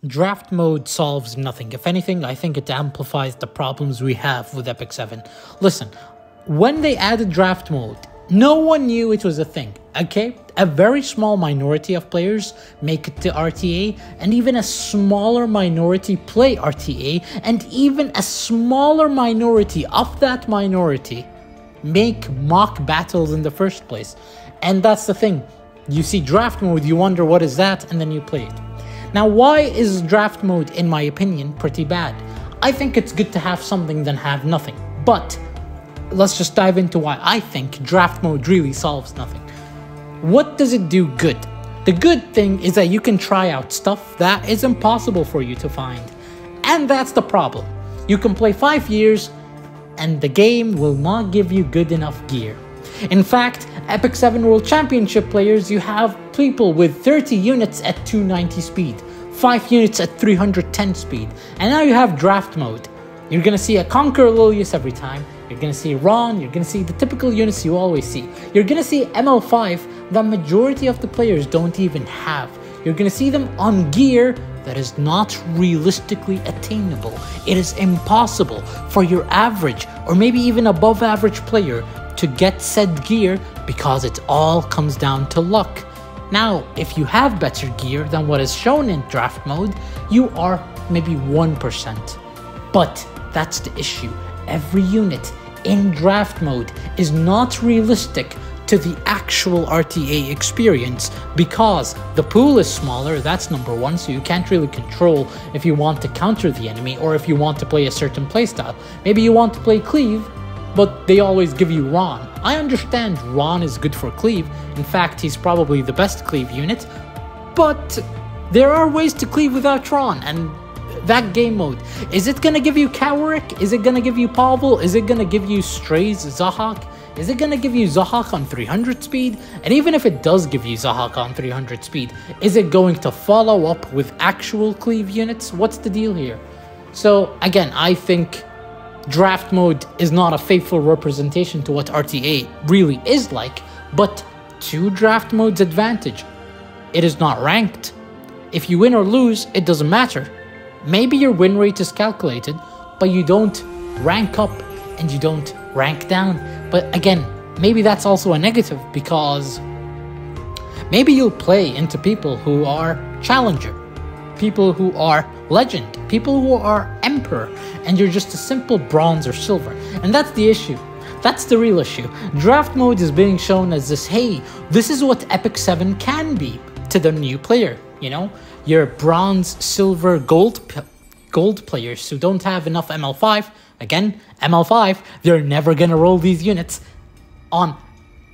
Draft mode solves nothing. If anything, I think it amplifies the problems we have with Epic 7. Listen, when they added draft mode, no one knew it was a thing, okay? A very small minority of players make it to RTA, and even a smaller minority play RTA, and even a smaller minority of that minority make mock battles in the first place. And that's the thing. You see draft mode, you wonder what is that, and then you play it. Now, why is draft mode, in my opinion, pretty bad? I think it's good to have something than have nothing. But let's just dive into why I think draft mode really solves nothing. What does it do good? The good thing is that you can try out stuff that is impossible for you to find. And that's the problem. You can play 5 years and the game will not give you good enough gear. In fact, Epic 7 World Championship players, you have people with 30 units at 290 speed, 5 units at 310 speed, and now you have draft mode. You're gonna see a Conqueror Lilius every time, you're gonna see Ron, you're gonna see the typical units you always see. You're gonna see ML5 that majority of the players don't even have. You're gonna see them on gear that is not realistically attainable. It is impossible for your average or maybe even above average player to get said gear because it all comes down to luck. Now, if you have better gear than what is shown in draft mode, you are maybe 1%. But that's the issue. Every unit in draft mode is not realistic to the actual RTA experience because the pool is smaller, that's number one, so you can't really control if you want to counter the enemy or if you want to play a certain playstyle. Maybe you want to play Cleave, but they always give you Ron. I understand Ron is good for Cleave, in fact he's probably the best Cleave unit, but there are ways to Cleave without Ron, and that game mode, is it gonna give you Kawarik? Is it gonna give you Pavel? Is it gonna give you Strays, Zahak? Is it gonna give you Zahak on 300 speed? And even if it does give you Zahak on 300 speed, is it going to follow up with actual Cleave units? What's the deal here? So again, I think draft mode is not a faithful representation to what RTA really is like, but to draft mode's advantage, it is not ranked. If you win or lose, it doesn't matter. Maybe your win rate is calculated, but you don't rank up and you don't rank down. But again, maybe that's also a negative because maybe you'll play into people who are challenger, people who are legend, people who are emperor, and you're just a simple bronze or silver. And that's the issue. That's the real issue. Draft mode is being shown as this, hey, this is what Epic 7 can be to the new player, you know? Your bronze, silver, gold players who don't have enough ML5, again, ML5, they're never gonna roll these units on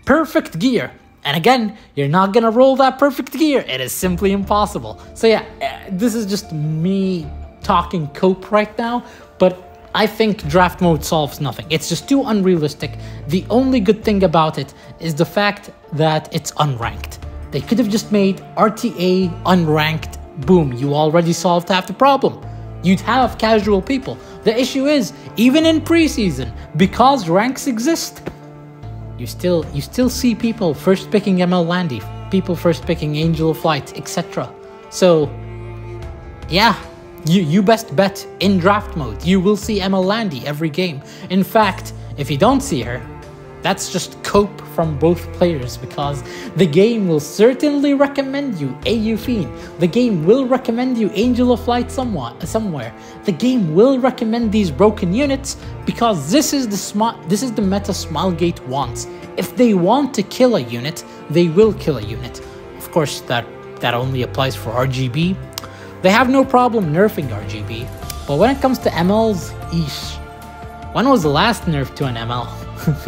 perfect gear. And again, you're not gonna roll that perfect gear. It is simply impossible. So yeah, this is just me talking cope right now, but I think draft mode solves nothing. It's just too unrealistic. The only good thing about it is the fact that it's unranked. They could have just made RTA unranked. Boom, you already solved half the problem. You'd have casual people. The issue is, even in preseason, because ranks exist, you still see people first picking ML Landy, people first picking Angel of Flight, etc. So, yeah, you best bet in draft mode. You will see ML Landy every game. In fact, if you don't see her, that's just cope from both players because the game will certainly recommend you AU Fiend. The game will recommend you Angel of Flight somewhere. The game will recommend these broken units because this is the meta Smilegate wants. If they want to kill a unit, they will kill a unit. Of course, that only applies for RGB. They have no problem nerfing RGB, but when it comes to MLs, eesh. When was the last nerf to an ML?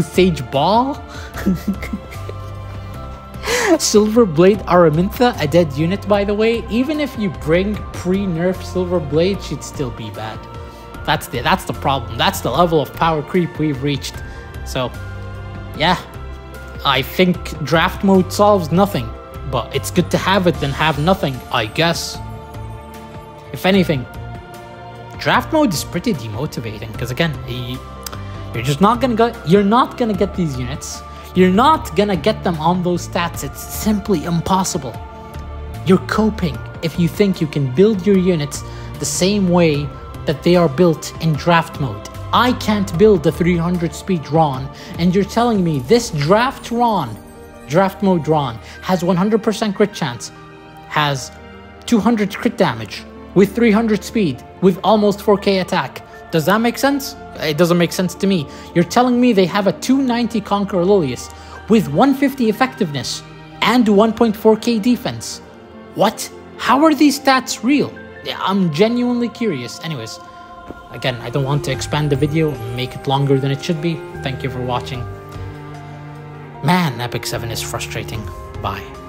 Sage Ball? Silver Blade Araminta, a dead unit by the way. Even if you bring pre-nerf Silver Blade, she'd still be bad. That's the problem. That's the level of power creep we've reached. So, yeah. I think draft mode solves nothing, but it's good to have it than have nothing, I guess. If anything, draft mode is pretty demotivating because again, you're not gonna get these units. You're not gonna get them on those stats. It's simply impossible. You're coping if you think you can build your units the same way that they are built in draft mode. I can't build the 300 speed Ron, and you're telling me this draft mode Ron, has 100% crit chance, has 200 crit damage, with 300 speed, with almost 4k attack. Does that make sense? It doesn't make sense to me. You're telling me they have a 290 Conqueror Lilius, with 150 effectiveness, and 1.4k defense. What? How are these stats real? I'm genuinely curious. Anyways, again, I don't want to expand the video and make it longer than it should be. Thank you for watching. Man, Epic 7 is frustrating. Bye.